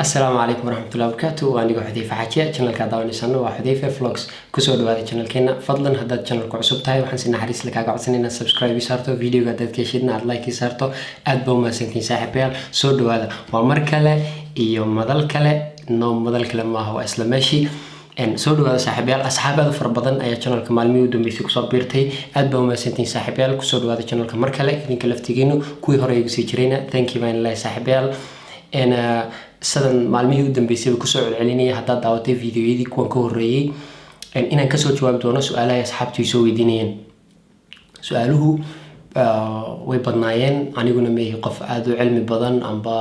السلام عليكم ورحمة الله وبركاته. وأنا حذيفة حكي channel كداوني سنة وحذيفة فلوجز كسود هذا channel كنا فضلا هذا channel كعصب تاعي وحنسينا حريص لك عقصنينا سبسكرايب يسارتو فيديو قدرت كيشيدنا على لايك يسارتو أدبو ما سنتين ساحبيال سود هذا ومركلة يوم مدل كله نوم مدل كله ما هو أسلم ماشي إن سود هذا ساحبيال أصحاب هذا فربضن أي channel كمال ميودم بيسك صبرتي أدبو ما سنتين ساحبيال كسود هذا channel كمركلة إذن كلفتيجينو كوي هراي يسيجرينا thank you الله ساحبيال أنا سدن maalmihii u dambeysay ku soo celcelinayay hadda daawatay fiidiyoyadii kuwan ka horeeyay inaan ka soo jawaab doono su'aalaha asxaabtu soo weydiinayeen. Su'aaluhu way badnaayeen, aniguna ma yahay qof aad u cilmi badan amba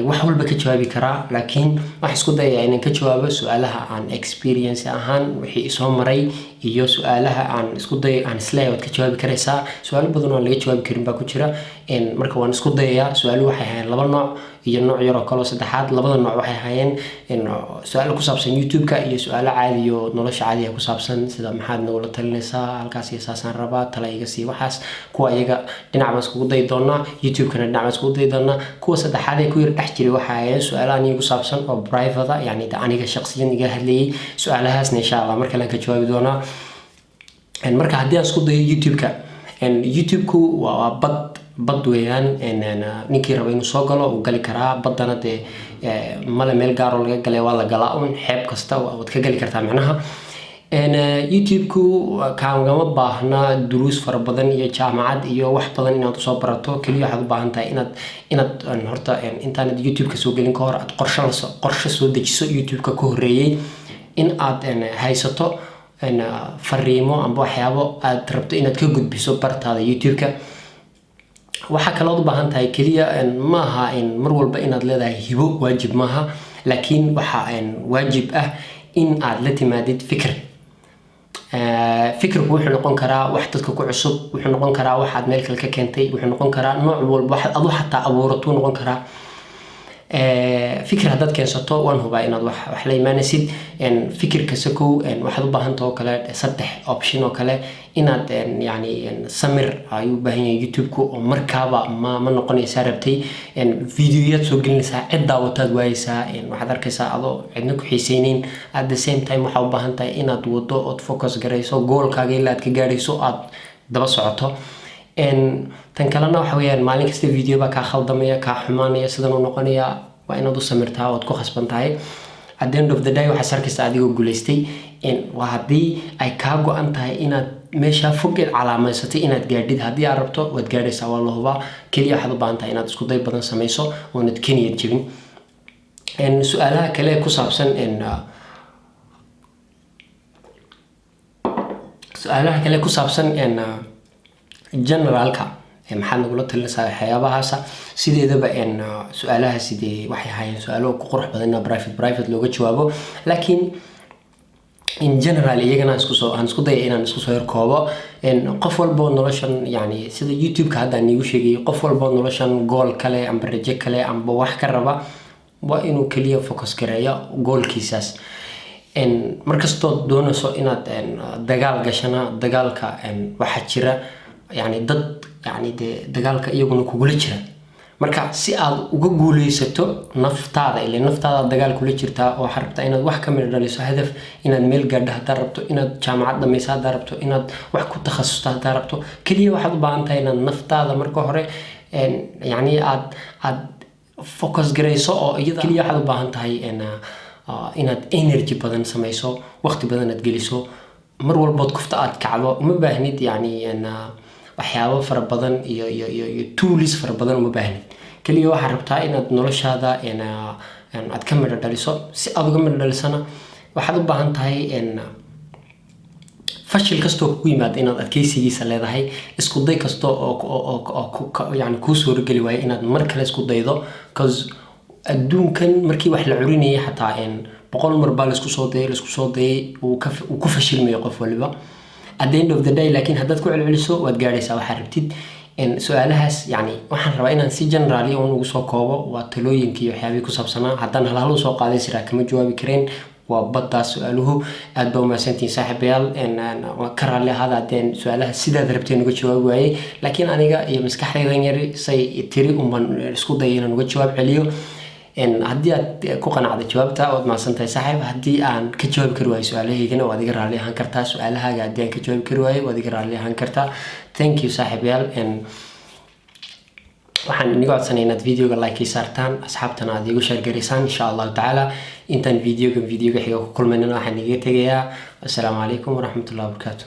wax walba ka jawaabi karaa, laakiin wax isku dayaya inaan ka jawaabo su'aalaha aan experience ahaan wixii soo maray iyo su'aalaha aan isku day aan isleeyahay waad ka jawaabi karaysaa. Su'aalo badan oo laga jawaabi karin baa ku jira, marka waan isku dayayaa. Su'aaluhu waxay ahaayeen laba nooc iyo nooc yar oo kale oo saddexaad. Labada nooc waxay ahaayeen su'aalo ku saabsan YouTube-ka iyo su'aalo caadi iyo nolosha caadiga ku saabsan sida maxaad nagula talinaysaa, halkaas iyo saasaan rabaa, tala iga sii waxaas. Kuwa iyaga dhinac baan iskugu dayi doonaa, YouTube-kana dhinac baan iskugu dayi doonaa. Kuwa saddexaad ee ku yar dhex jiray waxay ahaayeen su'aalaha aniga ku saabsan oo private ah, yani aniga shakhsiyan iga hadlayay. Su'aalahaasna insha Allah mar kale aan ka jawaabi doonaa. marka haddii aan isku dayo YouTube-ku waa bad weeyaan, ninkii raba inuu soo galo uu gali karaa. Badana dee male meel gaar oo laga galay, waa la galaa un xeeb kasta waad ka gali kartaa macnaha. YouTube-ku kaagama baahna duruus fara badan iyo jaamacad iyo wax badan inaad soo barato. kaliya waxaad u baahan tahay inaad horta intaanad YouTube-ka soo gelin ka hor aad qorshe soo dejiso YouTube-ka ka horeeyay, in aad haysato fariimo amba waxyaabo aad rabto inaad ka gudbiso bartaada YouTube-ka. waxa kale oo u baahan tahay kaliya maaha mar walba inaad leedahay hibo, waajib maaha, laakiin waxa waajib ah in aad la timaadid fikirku wuxuu noqon karaa wax dadka ku cusub, wuxuu noqon karaa wax aad meel kale ka keentay, wuxuu noqon karaa nooc walba wax aad xataa abuurato noqon karaa. fikir haddaad keensato waan hubaa inaad wax la imaanaysid. fikirka sakow waxaad u baahan tahay oo kale saddex option oo kale inaad yani samir ayuu u baahan yahay YouTube-ku oo markaaba ma noqonaysaa rabtay fiidiyoyaad soo gelinaysaa cid daawataad waayaysaa, waxaad arkaysaa adoo cidna ku xiisaynayn. at the same time waxaa u baahan tahay inaad wado ood focus garayso goolkaaga ilaa aad ka gaadhayso aad daba socoto. tan kalena waxa weeyaan maalin kasta video baa kaa khaldamaya, kaa xumaanaya, sidan uu noqonaya. waa inaad u samirtaa ood ku khasban tahay. at the end of the day waxaad arkaysaa adigoo guulaystay. waa haddii ay kaa go-an tahay inaad meesha fogeed calaamaysatay inaad gaadhid. haddii aad rabto waad gaadhaysaa, waa la hubaa. kaliya waxaad u baahan tahay inaad isku day badan samayso oonad ka niyad jebin. su'aalaha kale ku saabsan generalka maxaad nagula talinaysaa waxyaabahaas sideedaba. su'aalaha sidee waxay ahaayeen su'aalo ku qurux badan in private looga jawaabo, laakiin in general iyagana aan isku daya inaan isku soo yarkoobo. qof walba noloshan yani sida YouTube-ka hadda aan iigu sheegay, qof walba noloshan gool kale amba rajo kale amba wax ka raba waa inuu kaliya focus gareeyo goolkiisaas. markastoo doonayso inaad dagaal gashana dagaalka waxaa jira yani dad yani dagaalka iyaguna kugula jira. marka si aad uga guuleysato naftaada, ilaa naftaada dagaal kula jirtaa oo waxaad rabtaa inaad wax ka mid dhaliso hadaf, inaad meel gaadho haddaad rabto, inaad jaamacad dhamayso haddaad rabto, inaad wax ku takhasusto haddaad rabto. kaliya waxaad u baahan tahay inaad naftaada marka hore yani aad focus garayso oo iyada kaliya waxaad u baahan tahay inaad energy badan samayso, waqti badan aad geliso. mar walbood kufta aad kacdo uma baahnid yani waxyaabo fara badan iyo tools fara badan uma baahnid. kaliya waxaad rabtaa inaad noloshaada aad ka midho dhaliso. si aad uga midho dhalisana waxaad u baahan tahay fashil kastoo ku yimaada inaad adkaysigiisa leedahay. isku day kasto oo yani kuu suurageli waayo inaad mar kale isku daydo, cause adduunkan markii wax la curinayay xataa 100 mar baa laisku soo dayay uu ku fashilmayo qof waliba. at the end of the day laakiin haddaad ku celceliso waad gaadhaysaa waxaad rabtid. su'aalahaas yani waxaan rabaa inaan si general ugu soo koobo. waa talooyinkii waxyaabihii ku saabsanaa. haddaan hal soo qaaday siraa kama jawaabi kareen, waa badda su'aaluhu aad baa umahadsantihiin saaxiibayaal ka raalli ahaada haddeen su'aalaha sidaad rabteen uga jawaab waayey laakiin aniga iyo maskaxdaydan yar say tiri unbaan isku dayay inaan uga jawaab celiyo haddii aad ku qanacda jawaabta waad mahadsantahay saaxiib haddii aan ka jawaabi kari waayo su'aalahaygana waad iga raalli ahaan kartaa su'aalahaaga haddii aan ka jawaabi kari waayo waad iga raalli ahaan kartaa thank you saaxiibayaal waxaan iniga codsanay inaad videoga like saartaan asxaabtana aad igu share gareysaan insha allahu tacaala intaan videoga xiga ku kulmaynana waxaan iga tegayaa assalaamu calaykum waraxmatullahi wabarakaatu